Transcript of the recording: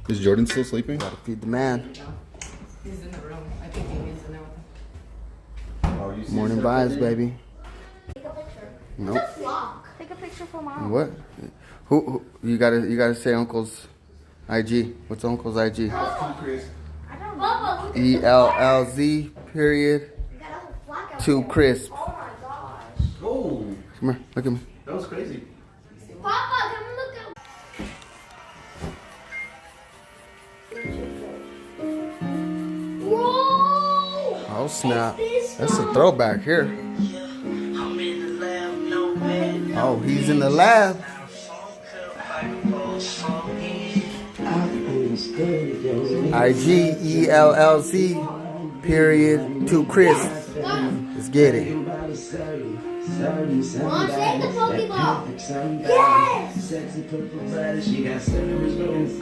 Is Jordan still sleeping? Gotta feed the man. He's in the room. I think he is in there with him. Morning vibes, baby. Take a picture. Nope. It's a vlog. Take a picture for mom. What? Who? You gotta say Uncle's IG. What's Uncle's IG? Bubba, look at E-L-L-Z period You got a whole flag out 2krisp. there. Oh my gosh. Oh, Come here, look at me. that was crazy. Papa, come look at. Whoa! Oh snap! This That's a throwback here. Oh, he's in the lab. IG-ellz period 2krisp. Let's get it. Mom, take the Pokeball. Yes!